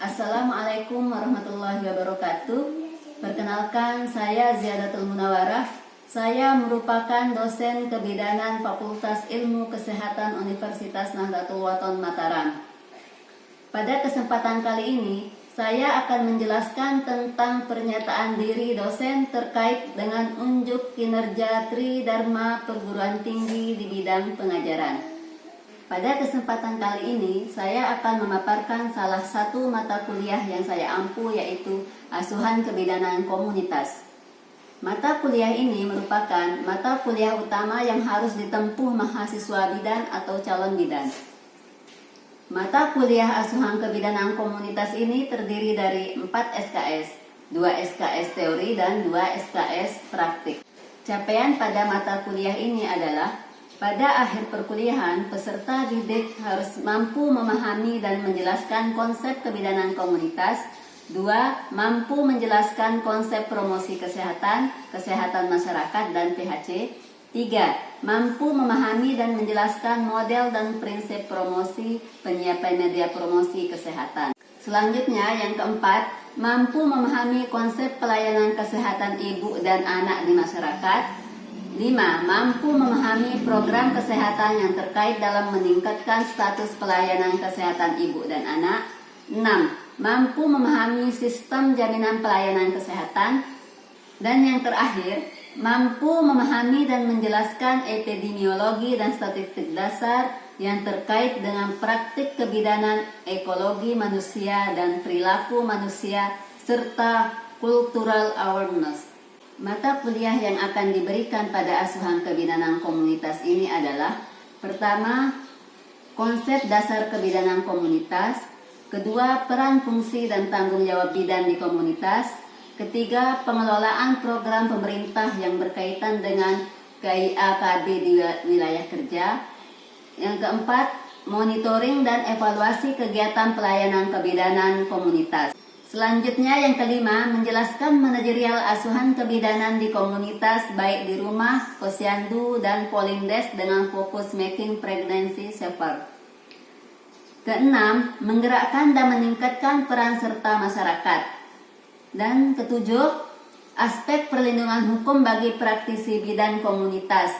Assalamualaikum warahmatullahi wabarakatuh. Perkenalkan, saya Ziyadatul Munawarah. Saya merupakan dosen kebidanan Fakultas Ilmu Kesehatan Universitas Nahdlatul Wathon Mataram. Pada kesempatan kali ini, saya akan menjelaskan tentang pernyataan diri dosen terkait dengan unjuk kinerja Tridharma Perguruan Tinggi di bidang pengajaran. Pada kesempatan kali ini, saya akan memaparkan salah satu mata kuliah yang saya ampu, yaitu Asuhan Kebidanan Komunitas. Mata kuliah ini merupakan mata kuliah utama yang harus ditempuh mahasiswa bidan atau calon bidan. Mata kuliah Asuhan Kebidanan Komunitas ini terdiri dari 4 SKS, 2 SKS teori dan 2 SKS praktik. Capaian pada mata kuliah ini adalah pada akhir perkuliahan, peserta didik harus mampu memahami dan menjelaskan konsep kebidanan komunitas. 2. Mampu menjelaskan konsep promosi kesehatan, kesehatan masyarakat, dan PHC. 3. Mampu memahami dan menjelaskan model dan prinsip promosi, penyiapan media promosi kesehatan. Selanjutnya, yang keempat, mampu memahami konsep pelayanan kesehatan ibu dan anak di masyarakat. 5. Mampu memahami program kesehatan yang terkait dalam meningkatkan status pelayanan kesehatan ibu dan anak. 6. Mampu memahami sistem jaminan pelayanan kesehatan. Dan yang terakhir, mampu memahami dan menjelaskan epidemiologi dan statistik dasar yang terkait dengan praktik kebidanan ekologi manusia dan perilaku manusia serta cultural awareness. Mata kuliah yang akan diberikan pada Asuhan Kebidanan Komunitas ini adalah: pertama, konsep dasar kebidanan komunitas. Kedua, peran, fungsi, dan tanggung jawab bidan di komunitas. Ketiga, pengelolaan program pemerintah yang berkaitan dengan KIA-KB di wilayah kerja. Yang keempat, monitoring dan evaluasi kegiatan pelayanan kebidanan komunitas. Selanjutnya, yang kelima, menjelaskan manajerial asuhan kebidanan di komunitas baik di rumah, posyandu, dan polling desk dengan fokus making pregnancy safer. Keenam, menggerakkan dan meningkatkan peran serta masyarakat. Dan ketujuh, aspek perlindungan hukum bagi praktisi bidan komunitas.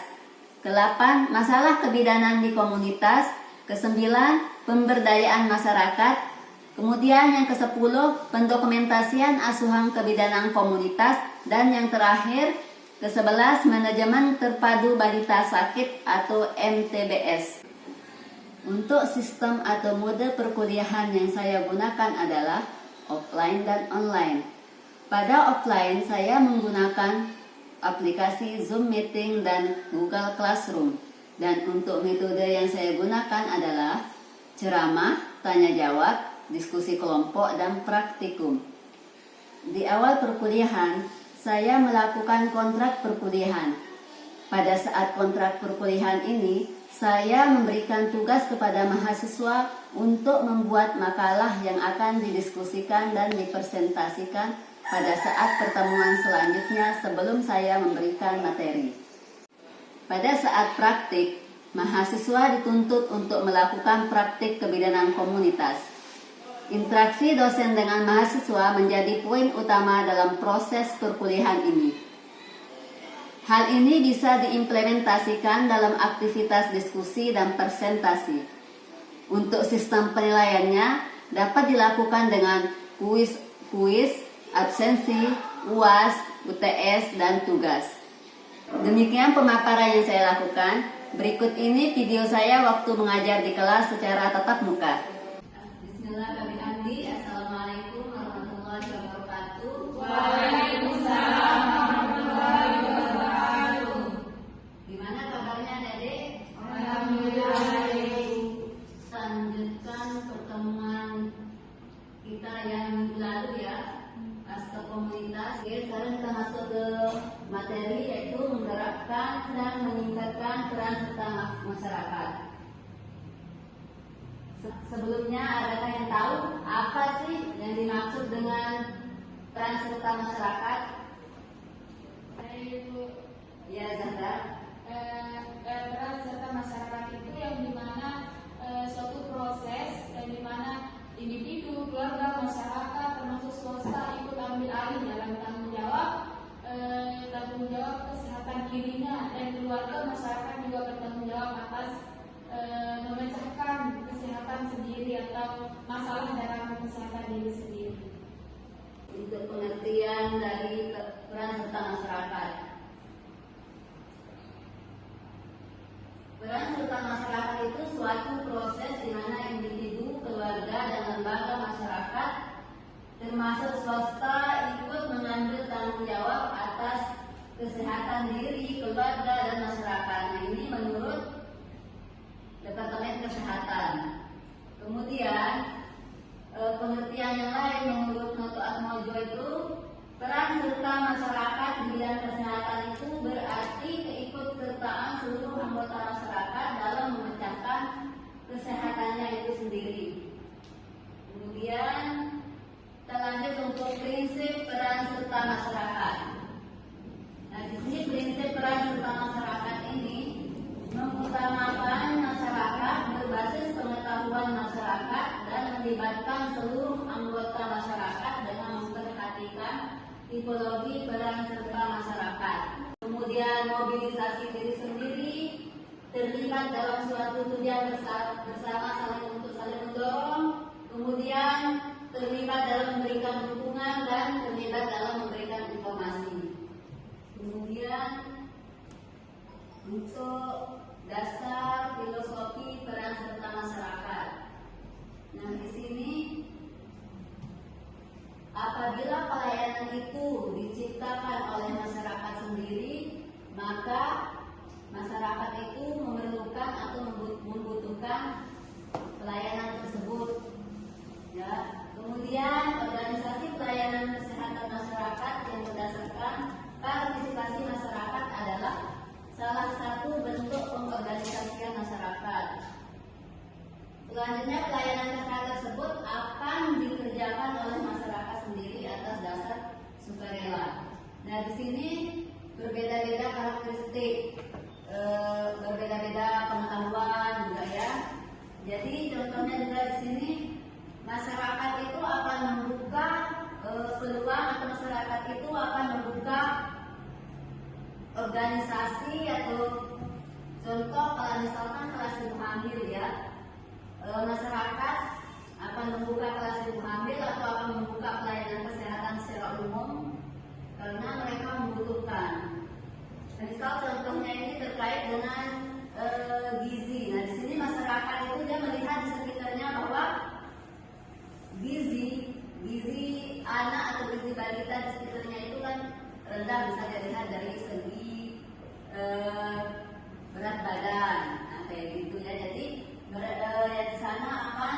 Kedelapan, masalah kebidanan di komunitas. Kesembilan, pemberdayaan masyarakat. Kemudian yang ke-10, pendokumentasian asuhan kebidanan komunitas. Dan yang terakhir, ke-11, manajemen terpadu balita sakit atau MTBS. Untuk sistem atau mode perkuliahan yang saya gunakan adalah offline dan online. Pada offline, saya menggunakan aplikasi Zoom Meeting dan Google Classroom. Dan untuk metode yang saya gunakan adalah ceramah, tanya jawab, diskusi kelompok, dan praktikum. Di awal perkuliahan, saya melakukan kontrak perkuliahan. Pada saat kontrak perkuliahan ini, saya memberikan tugas kepada mahasiswa untuk membuat makalah yang akan didiskusikan dan dipresentasikan pada saat pertemuan selanjutnya sebelum saya memberikan materi. Pada saat praktik, mahasiswa dituntut untuk melakukan praktik kebidanan komunitas. Interaksi dosen dengan mahasiswa menjadi poin utama dalam proses perkuliahan ini. Hal ini bisa diimplementasikan dalam aktivitas diskusi dan presentasi. Untuk sistem penilaiannya dapat dilakukan dengan kuis, absensi, UAS, UTS, dan tugas. Demikian pemaparan yang saya lakukan. Berikut ini video saya waktu mengajar di kelas secara tatap muka. Bismillah, kami Andi. Assalamualaikum warahmatullahi wabarakatuh. Waalaikumsalam warahmatullahi wabarakatuh. Gimana kabarnya adik-adik? Alhamdulillah. Lanjutkan pertemuan kita yang minggu lalu ya, aspek komunitas. Oke, sekarang kita masuk ke materi, yaitu menggerakkan dan meningkatkan peran serta masyarakat. Sebelumnya, adakah yang tahu apa sih yang dimaksud dengan peran serta masyarakat? Ibu, Ya, Zahra. peran serta masyarakat itu yang dimana suatu proses yang dimana individu, keluarga, masyarakat masyarakat juga bertanggung jawab atas memecahkan kesehatan sendiri atau masalah dalam kesehatan diri sendiri. Untuk pengertian dari peran serta masyarakat. Peran serta masyarakat itu suatu proses di mana individu, keluarga, dan lembaga masyarakat termasuk swasta ikut mengambil tanggung jawab atas kesehatan diri, keluarga, dan masyarakat. Nah, ini menurut Departemen Kesehatan. Kemudian pengertian yang lain menurut Noto Atmojo itu peran serta masyarakat di bidang kesehatan itu berarti keikutsertaan seluruh anggota masyarakat dalam memecahkan kesehatannya itu sendiri. Kemudian kita lanjut untuk prinsip peran serta masyarakat. Nah, di sini prinsip peran serta masyarakat ini mengutamakan masyarakat berbasis pengetahuan masyarakat dan melibatkan seluruh anggota masyarakat dengan memperhatikan tipologi peran serta masyarakat. Kemudian mobilisasi diri sendiri, terlibat dalam suatu tujuan bersama saling mendorong, kemudian terlibat dalam memberikan dukungan dan terlibat dalam memberikan informasi. Kemudian untuk dasar filosofi peran serta masyarakat. Nah, di sini apabila pelayanan itu diciptakan oleh masyarakat sendiri, maka masyarakat itu memerlukan atau membutuhkan pelayanan tersebut. Ya. Kemudian organisasi pelayanan kesehatan masyarakat yang berdasarkan partisipasi masyarakat adalah salah satu bentuk pengorganisasian masyarakat. Selanjutnya, pelayanan kesehatan tersebut akan dikerjakan oleh masyarakat sendiri atas dasar sukarela. Nah, di sini berbeda-beda karakteristik, berbeda-beda pengetahuan juga ya. Jadi contohnya juga di sini masyarakat itu akan membuka peluang atau masyarakat itu akan membuka organisasi atau contoh kalau misalkan kelas ibu hamil ya, masyarakat akan membuka kelas ibu hamil atau akan membuka pelayanan kesehatan secara umum karena mereka membutuhkan. Misal contohnya ini terkait dengan gizi. Nah, di sini masyarakat itu dia melihat di sekitarnya bahwa gizi anak atau gizi balita di sekitarnya itu kan rendah, bisa dilihat dari segi berat badan, nah, kayak gitu ya. Jadi di sana akan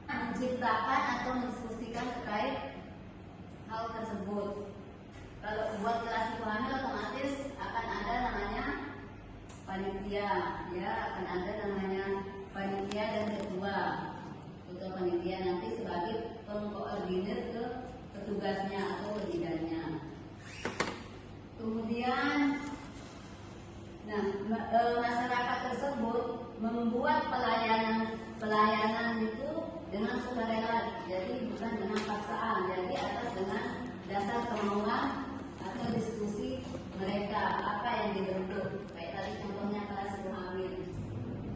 menciptakan atau mendiskusikan terkait hal tersebut. Kalau buat kelas ibu hamil otomatis akan ada namanya panitia, ya, akan ada namanya panitia dan ketua panitia nanti sebagai pengkoordinir ke petugasnya atau bidannya. Kemudian, nah, masyarakat tersebut membuat pelayanan itu dengan sukarela, jadi bukan dengan paksaan, jadi atas dengan dasar kemauan atau diskusi mereka apa yang dibentuk, kayak tadi contohnya kelas ibu hamil.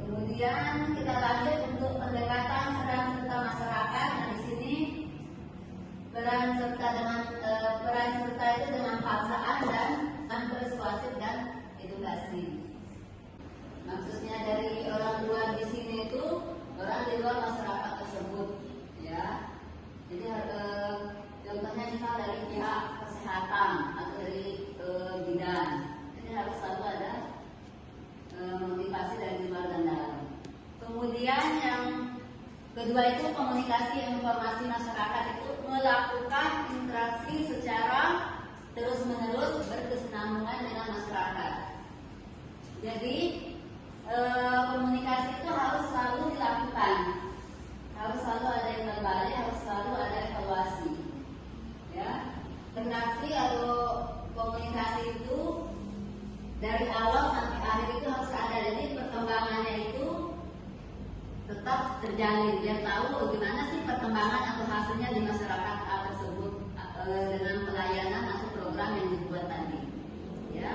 Kemudian kita lanjut untuk pendekatan peran serta masyarakat. Nah, di sini peran serta itu dengan paksaan dan persuasif dan edukasi. Maksudnya dari orang luar di sini itu orang di luar masyarakat tersebut, ya. Jadi contohnya misal dari pihak kesehatan atau dari bidan, jadi harus selalu ada motivasi dari luar dan dalam. Kemudian yang kedua itu komunikasi informasi masyarakat itu melakukan interaksi secara terus-menerus berkesinambungan dengan masyarakat. Jadi komunikasi itu harus selalu dilakukan, harus selalu ada yang berbalik, harus selalu ada evaluasi. Ya, interaksi atau komunikasi itu dari awal sampai akhir itu harus ada. Jadi perkembangannya itu tetap terjalin. Dia tahu gimana sih perkembangan atau hasilnya di masyarakat tersebut dengan pelayanan atau program yang dibuat tadi. Ya.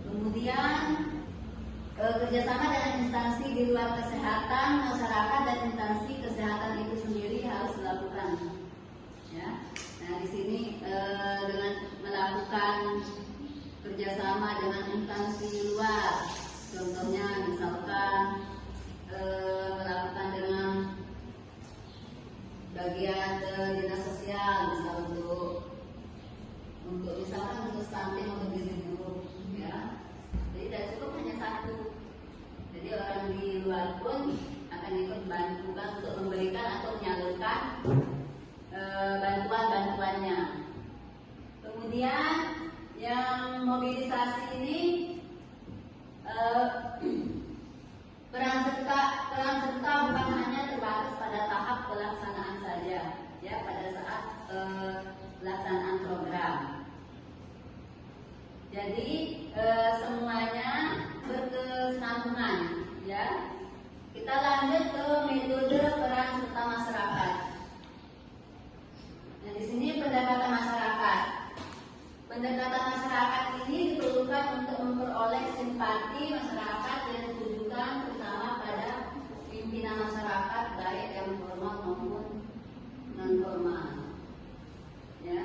Kemudian kerjasama dengan instansi di luar kesehatan, masyarakat dan instansi kesehatan itu sendiri harus dilakukan. Ya, nah di sini dengan melakukan kerjasama dengan instansi di luar, contohnya misalkan melakukan dengan bagian dinas sosial, misal untuk misalkan untuk stunting atau gizi buruk, ya. Jadi tidak cukup hanya satu. Jadi orang di luar pun akan ikut bantukan untuk memberikan atau menyalurkan bantuan-bantuannya. Kemudian yang mobilisasi ini peran serta bukan hanya terbatas pada tahap pelaksanaan saja, ya, pada saat pelaksanaan program. Jadi semuanya berkesinambungan, ya. Kita lanjut ke metode peran serta masyarakat. Nah, di sini pendekatan masyarakat. Pendekatan masyarakat ini diperlukan untuk memperoleh simpati masyarakat yang ditujukan terutama pada pimpinan masyarakat baik yang formal maupun non formal. Ya.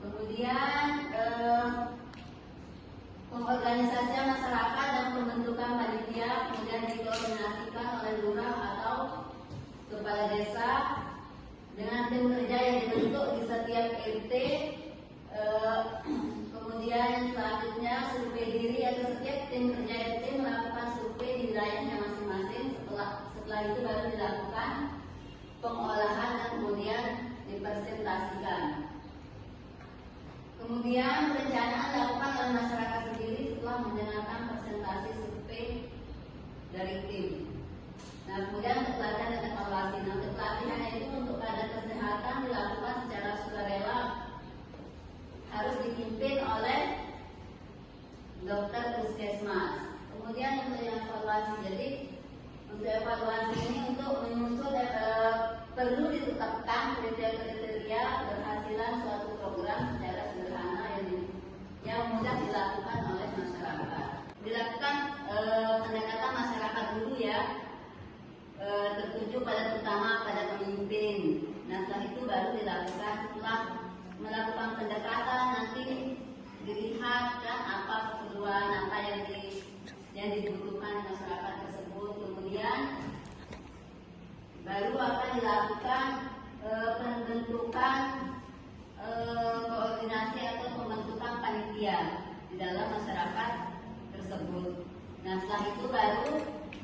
Kemudian pengorganisasian masyarakat dan pembentukan panitia kemudian dikoordinasikan oleh lurah atau kepala desa dengan tim kerja yang dibentuk di setiap RT. Kemudian selanjutnya survei diri atau setiap tim kerja RT melakukan survei di wilayahnya masing-masing. Setelah itu baru dilakukan pengolahan dan kemudian dipresentasikan. Kemudian perencanaan dilakukan oleh masyarakat sendiri setelah mendengarkan presentasi survei dari tim. Nah, kemudian untuk pelatihan dan evaluasi. Nah, untuk pelatihan itu untuk kader kesehatan dilakukan secara sukarela, harus dipimpin oleh dokter puskesmas. Kemudian untuk yang evaluasi, jadi untuk evaluasi ini untuk menyusun perlu ditetapkan kriteria keberhasilan suatu program secara sederhana yang mudah dilakukan oleh masyarakat. Dilakukan pendekatan masyarakat dulu, ya, tertuju terutama pada pemimpin. Nah, setelah itu baru dilakukan, setelah melakukan pendekatan nanti dilihat kan apa keperluan apa yang dibutuhkan masyarakat tersebut. Kemudian baru akan dilakukan pembentukan koordinasi atau pembentukan panitia di dalam masyarakat tersebut. Nah, setelah itu baru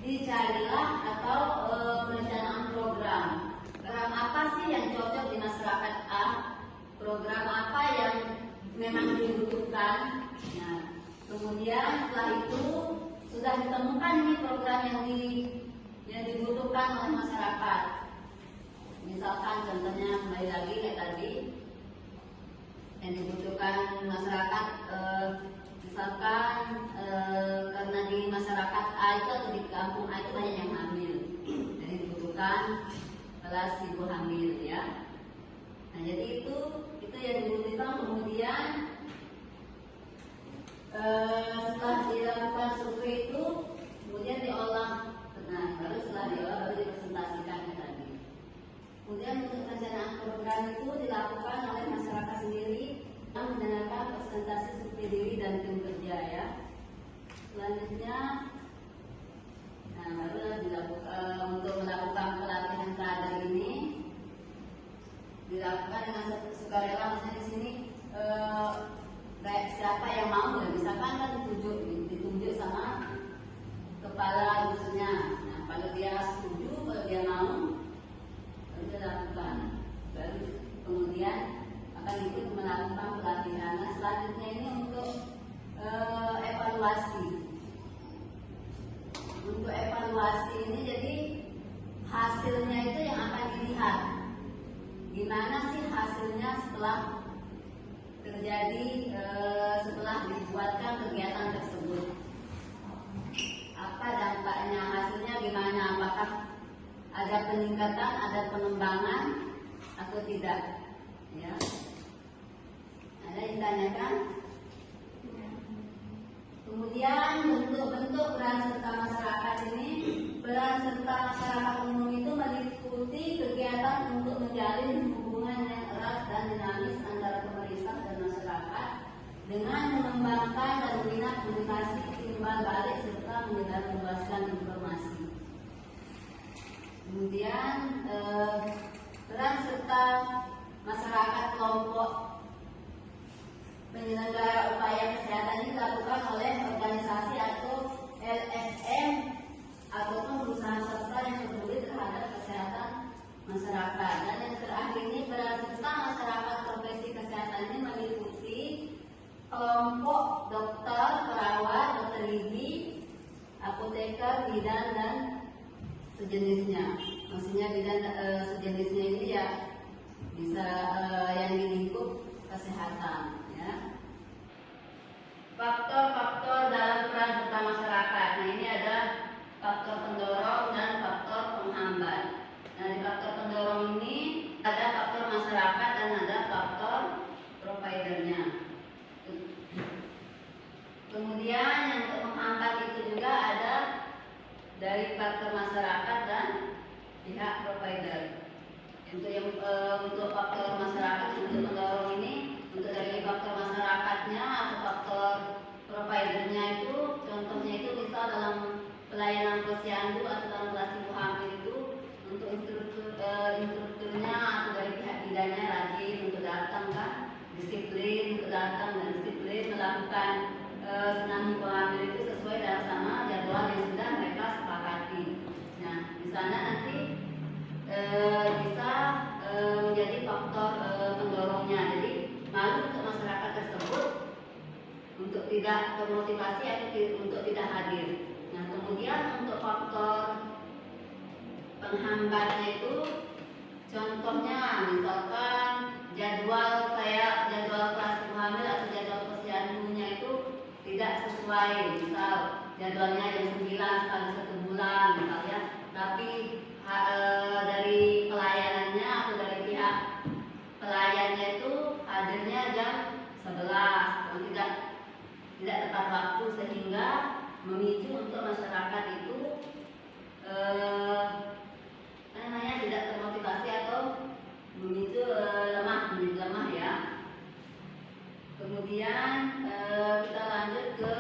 dicarilah atau perencanaan program. Program apa sih yang cocok di masyarakat A? Program apa yang memang dibutuhkan? Nah, kemudian setelah itu sudah ditemukan ini program yang dibutuhkan oleh masyarakat. Misalkan contohnya kembali lagi kayak tadi yang dibutuhkan masyarakat, misalkan karena di masyarakat A itu atau di kampung A itu banyak yang hamil, jadi dibutuhkan kelas ibu hamil, ya. Nah, jadi itu yang dibutuhkan. Kemudian setelah dilakukan survei itu kemudian diolah. Nah, baru setelah diolah baru dipresentasikan tadi. Kemudian untuk perencanaan program itu dilakukan oleh masyarakat sendiri yang mendengarkan presentasi survei diri dan tim kerja, ya. Selanjutnya, nah baru dilakukan untuk melakukan pelatihan kader ini dilakukan dengan sukarela. Maksudnya di sini kayak siapa yang mau, ya, misalkan kan ditunjuk sama kepala dusunnya. Nah, kalau dia setuju, kalau dia mau, baru dilakukan. Baru kemudian akan ikut melakukan pelatihan. Nah, selanjutnya ini untuk evaluasi. Untuk evaluasi ini jadi hasilnya itu yang akan dilihat. Gimana sih hasilnya setelah terjadi, setelah dibuatkan kegiatan tersebut? Apa dampaknya, hasilnya gimana? Apakah ada peningkatan, ada pengembangan atau tidak? Ya. Ada yang ditanyakan? Kemudian bentuk-bentuk peran serta masyarakat ini, peran serta masyarakat umum itu meliputi kegiatan untuk menjalin hubungan yang erat dan dinamis antara pemerintah dan masyarakat dengan mengembangkan dan membina komunikasi timbal balik serta menyebarluaskan informasi. Kemudian peran serta masyarakat kelompok penyelenggara upaya kesehatan ini dilakukan oleh organisasi atau LSM ataupun perusahaan swasta yang peduli terhadap kesehatan masyarakat. Dan yang terakhir ini peran serta masyarakat profesi kesehatan ini meliputi kelompok dokter, perawat, dokter gigi, apoteker, bidan dan sejenisnya. Maksudnya bidan sejenisnya ini ya bisa yang di lingkup kesehatan. Faktor-faktor dalam peran serta masyarakat. Nah, ini ada faktor pendorong dan faktor penghambat. Nah, di faktor pendorong ini ada faktor masyarakat dan ada faktor providernya. Kemudian yang untuk menghambat itu juga ada dari faktor masyarakat dan pihak provider. Untuk faktor masyarakat untuk pendorong ini, untuk dari faktor masyarakatnya atau faktor providernya itu, contohnya itu misal dalam pelayanan posyandu atau dalam kelas ibu hamil itu, untuk instrukturnya atau dari pihak bidannya rajin untuk datang kan, disiplin untuk datang dan disiplin melakukan senam ibu hamil itu sesuai dengan sama jadwal yang sudah mereka sepakati. Nah, di sana nanti bisa menjadi faktor pendorongnya. Jadi malu untuk masyarakat tersebut untuk tidak termotivasi atau untuk tidak hadir. Nah, kemudian untuk faktor penghambatnya itu contohnya misalkan jadwal kayak jadwal kelas ibu hamil atau jadwal posyandunya itu tidak sesuai. Misal jadwalnya jam 9 sekali 1 bulan misalnya, tapi dari pelayanannya atau dari pihak pelayannya itu hadirnya jam 11, tidak tepat waktu sehingga memicu untuk masyarakat itu tidak termotivasi atau memicu menjadi lemah ya. Kemudian kita lanjut ke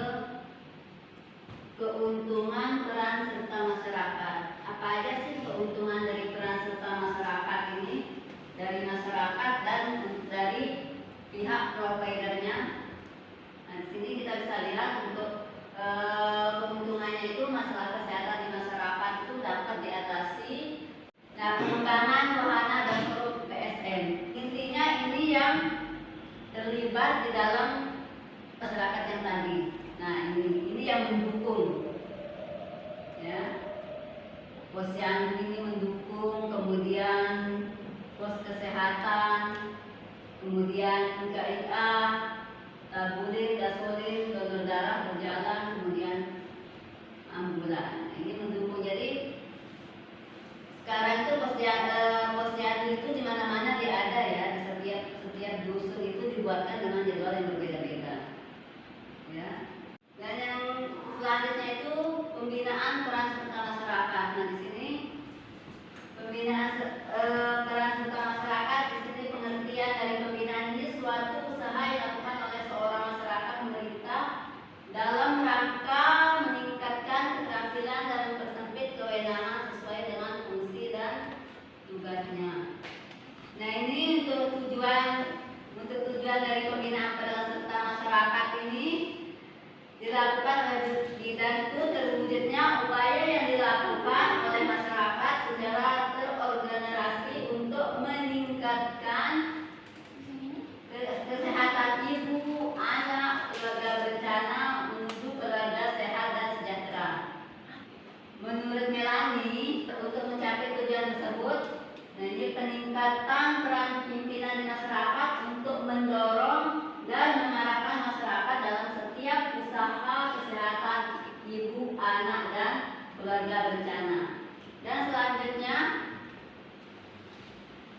keuntungan peran serta masyarakat. Apa aja sih keuntungan dari peran serta masyarakat ini? Dari masyarakat dan dari pihak providernya. Nah, di sini kita bisa lihat untuk keuntungannya itu masalah kesehatan di masyarakat itu dapat diatasi. Nah, pengembangan wahana dan produk PSN. Intinya ini yang terlibat di dalam masyarakat yang tadi. Nah, ini yang mendukung. Ya. Posyandu ini mendukung, kemudian pos kesehatan, kemudian KIA, tabulin, gasolin, donor darah berjalan, kemudian ambulan. Ini mendukung. Jadi sekarang itu posyandu itu di mana-mana dia ada ya, di setiap dusun itu dibuatkan dengan jadwal yang berbeda-beda. Ya. Dan yang selanjutnya itu pembinaan peran serta masyarakat. Nah, di sini pembinaan peran serta masyarakat, di sini pengertian dari pembinaan ini suatu usaha yang dilakukan oleh seorang masyarakat pemerintah dalam rangka meningkatkan keterampilan dan mempersempit kewenangan sesuai dengan fungsi dan tugasnya. Nah, ini untuk tujuan dari pembinaan peran serta masyarakat ini dilakukan oleh bidan itu terwujudnya upaya yang dilakukan oleh masyarakat secara terorganisasi untuk meningkatkan kesehatan ibu, anak, keluarga berencana menuju keluarga sehat dan sejahtera. Menurut Melanie, untuk mencapai tujuan tersebut, jadi peningkatan peran pimpinan di masyarakat untuk mendorong dan mengarahkan masyarakat dalam setiap usaha kesehatan ibu, anak, dan keluarga berencana. Dan selanjutnya,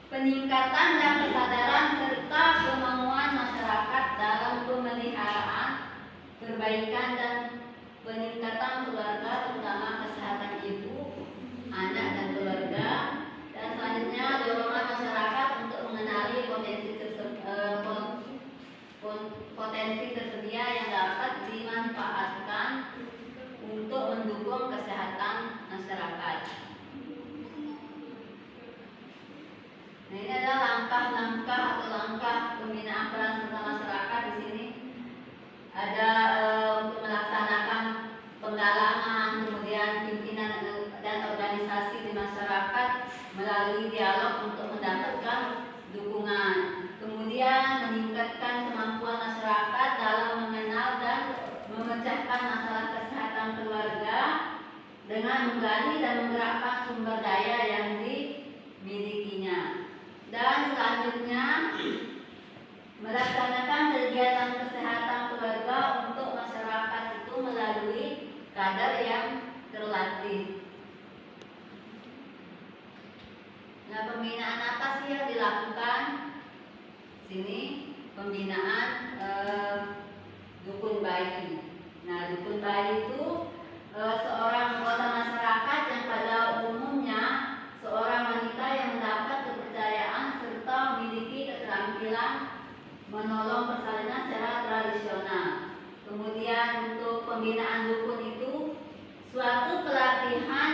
peningkatan dan kesadaran serta kemampuan masyarakat dalam pemeliharaan perbaikan dan peningkatan keluarga, terutama kesehatan ibu, anak, dan keluarga. Dan selanjutnya dorongan masyarakat untuk mengenali potensi tersedia yang dapat dimanfaatkan untuk mendukung kesehatan masyarakat. Nah, ini adalah langkah-langkah atau langkah pembinaan peran serta masyarakat di sini. Ada untuk melaksanakan penggalangan, kemudian pimpinan dan organisasi di masyarakat melalui dialog untuk mendapatkan dukungan. Kemudian meningkatkan kemampuan masyarakat dalam mengenal dan memecahkan masalah kesehatan keluarga dengan menggali dan menggerakkan sumber daya yang dimilikinya. Dan selanjutnya melaksanakan kegiatan kesehatan keluarga untuk masyarakat itu melalui kader yang terlatih. Nah, pembinaan apa sih yang dilakukan? Sini pembinaan dukun bayi. Nah, dukun bayi itu seorang anggota masyarakat yang pada umumnya seorang wanita yang mendapat kepercayaan serta memiliki keterampilan menolong persalinan secara tradisional. Kemudian untuk pembinaan dukun itu suatu pelatihan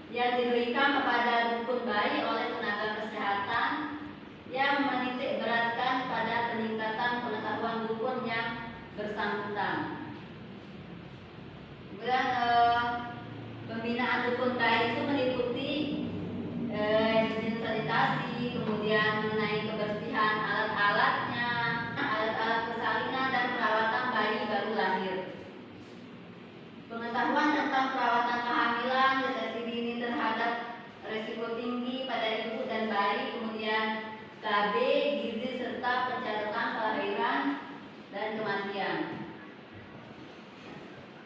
yang diberikan kepada dukun bayi oleh tenaga kesehatan yang menitik beratkan pada peningkatan pengetahuan dukun yang bersangkutan. Kemudian pembinaan dukun bayi itu meliputi sanitasi, kemudian mengenai kebersihan alat-alatnya, alat-alat persalinan dan perawatan bayi baru lahir. Pengetahuan tentang perawatan kehamilan, deteksi dini terhadap resiko tinggi pada ibu dan bayi, kemudian KB, gizi serta pencatatan kelahiran dan kematian.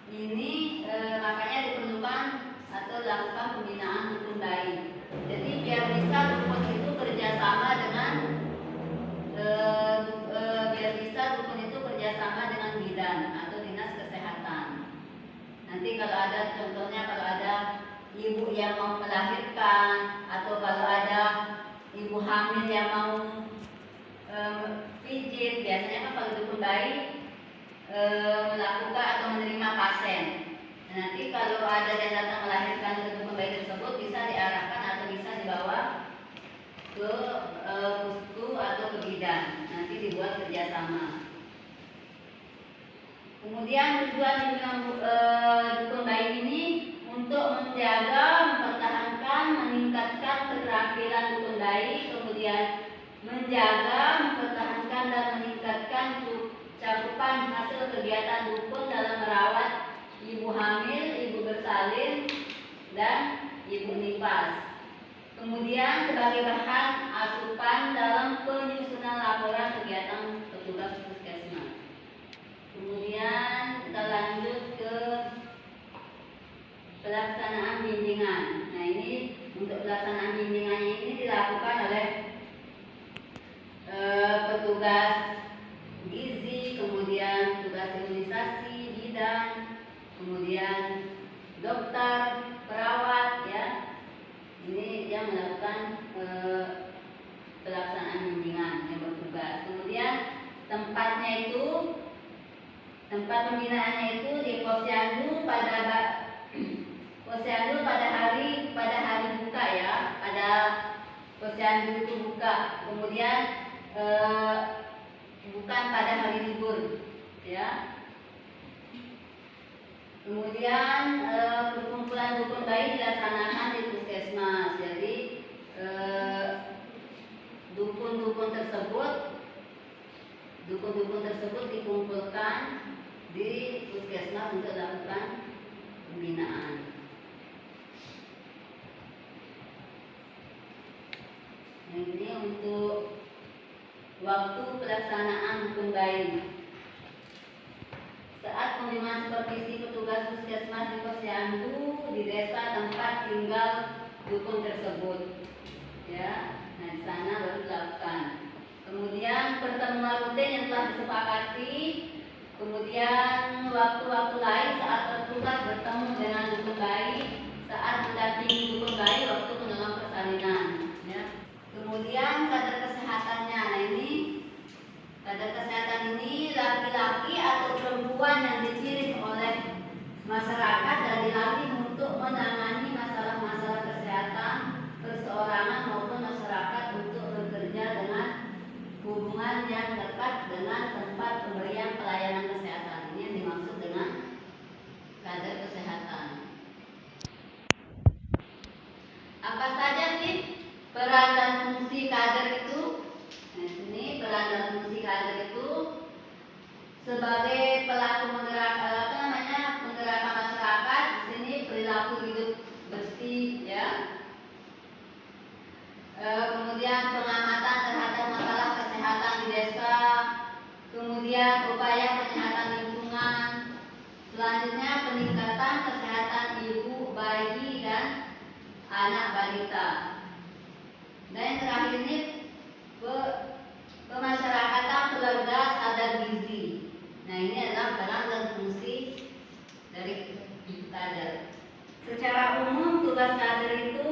Ini makanya diperlukan atau dilakukan pembinaan dukun bayi. Jadi biar bisa dukun itu kerjasama dengan bidan atau dinas kesehatan. Nanti kalau ada contohnya kalau ada ibu yang mau melahirkan atau kalau ada ibu hamil yang mau pijit, biasanya kan kalau dukun bayi melakukan atau menerima pasien. Nah, nanti kalau ada yang datang melahirkan ke dukun bayi tersebut bisa diarahkan atau bisa dibawa ke pusku atau ke bidan. Nanti dibuat kerjasama. Kemudian tujuan dukun bayi ini untuk menjaga, mempertahankan, meningkatkan keterampilan dukun bayi, kemudian menjaga, mempertahankan dan meningkatkan cakupan hasil kegiatan dukun dalam merawat ibu hamil, ibu bersalin, dan ibu nifas. Kemudian sebagai bahan asupan dalam penyusunan laporan kegiatan petugas puskesmas. Kemudian kita lanjut ke pelaksanaan bimbingan. Nah, ini untuk pelaksanaan bimbingannya ini dilakukan oleh petugas gizi, kemudian petugas imunisasi, bidan, kemudian dokter, perawat, ya. Ini yang melakukan pelaksanaan bimbingan yang bertugas. Kemudian tempat pembinaannya itu di Posyandu pada hari buka, ya. Pada Posyandu itu buka. Kemudian bukan pada hari libur, ya. Kemudian perkumpulan dukun bayi dilaksanakan di puskesmas. Jadi dukun-dukun tersebut dikumpulkan di puskesmas untuk melakukan pembinaan. Yang ini untuk waktu pelaksanaan dukun bayi. Saat kunjungan supervisi petugas puskesmas di Posyandu di desa tempat tinggal dukun tersebut, ya. Nah, di sana baru dilakukan. Kemudian pertemuan rutin yang telah disepakati Kemudian waktu-waktu lain saat bertugas bertemu dengan dukun bayi, saat mendampingi dukun bayi waktu menolong persalinan. Ya. Kemudian kadar kesehatannya. Nah ini kadar kesehatan ini laki-laki atau perempuan yang dipilih oleh masyarakat dan dilatih untuk menangani masalah-masalah kesehatan perseorangan maupun masyarakat untuk bekerja dengan hubungan yang dekat dengan tempat pemberian pelayanan kesehatan. Ini yang dimaksud dengan kader kesehatan. Apa saja sih peran dan fungsi kader itu? Nah, sini peran dan fungsi kader itu sebagai pelaku penggerakan masyarakat. Di sini perilaku hidup bersih, ya. Kemudian pengamatan terhadap masalah kesehatan di desa, kemudian upaya kesehatan lingkungan, selanjutnya peningkatan kesehatan ibu, bayi, dan anak balita. Dan yang terakhir ini pemasyarakatan keluarga sadar gizi. Nah ini adalah peran dan fungsi dari kader. Secara umum tugas kader itu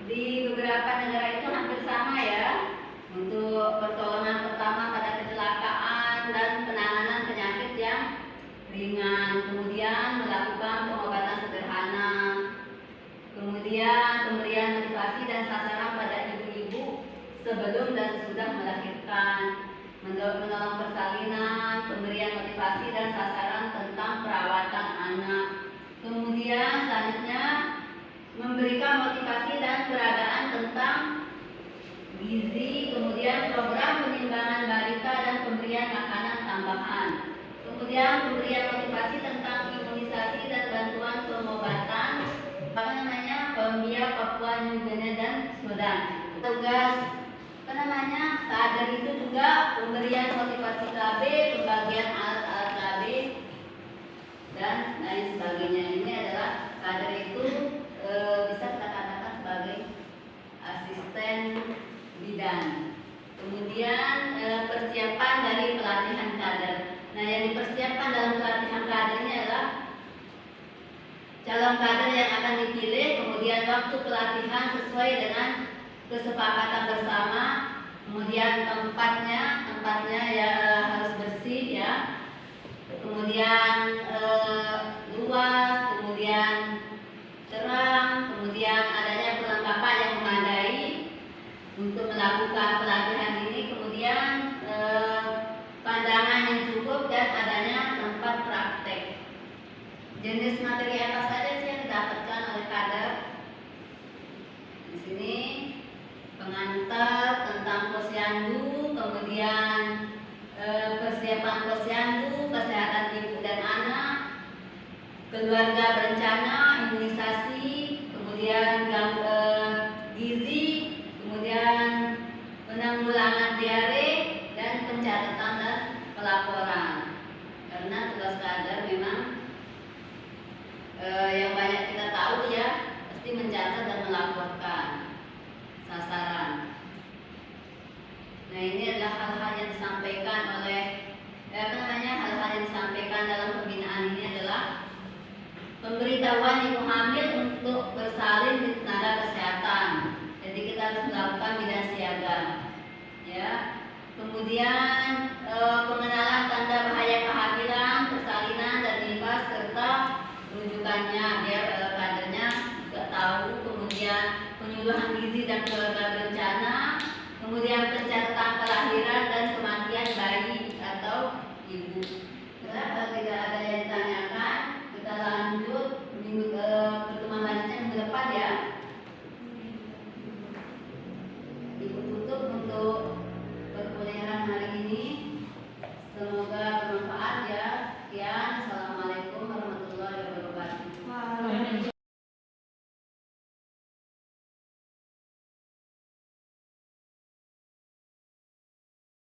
di beberapa negara itu hampir sama, ya. Untuk pertolongan pertama pada kecelakaan dan penanganan penyakit yang ringan, kemudian melakukan pengobatan sederhana, kemudian pemberian motivasi dan sasaran pada ibu-ibu sebelum dan sesudah melahirkan, menolong persalinan, pemberian motivasi dan sasaran tentang perawatan anak. Kemudian selanjutnya memberikan motivasi dan peragaan tentang gizi, kemudian program penimbangan balita dan pemberian makanan tambahan. Kemudian pemberian motivasi tentang imunisasi dan bantuan pengobatan Gambia, Papua New Guinea dan Sudan. Tugas kader itu juga pemberian motivasi KB, pembagian alat-alat KB dan lain sebagainya. Ini adalah kader itu bisa kita katakan sebagai asisten bidan. Kemudian persiapan dari pelatihan kader. Nah, yang dipersiapkan dalam pelatihan kader ini adalah calon kader yang akan dipilih, kemudian waktu pelatihan sesuai dengan kesepakatan bersama, kemudian tempatnya ya harus bersih, ya. Kemudian luas, kemudian terang, kemudian adanya perlengkapan yang memadai untuk melakukan pelatihan ini, kemudian pandangan yang cukup dan adanya tempat praktek. Jenis materi apa saja sih yang didapatkan oleh kader? Di sini pengantar tentang posyandu, kemudian persiapan posyandu, kesehatan ibu dan anak, keluarga berencana, imunisasi, kemudian gizi, kemudian penanggulangan diare, dan pencatatan dan pelaporan. Karena tugas kader memang yang banyak kita tahu, ya, pasti mencatat dan melaporkan sasaran. Nah ini adalah hal-hal yang disampaikan oleh hal-hal yang disampaikan dalam pembinaan ini adalah pemberitahuan ibu hamil untuk bersalin di tenaga kesehatan. Jadi kita harus melakukan bidan siaga, ya. Kemudian pengenalan tanda bahaya kehamilan, persalinan dan nifas serta rujukannya biar kadernya juga tahu. Kemudian penyuluhan gizi dan keluarga berencana, kemudian pencatatan kelahiran dan kematian bayi atau ibu.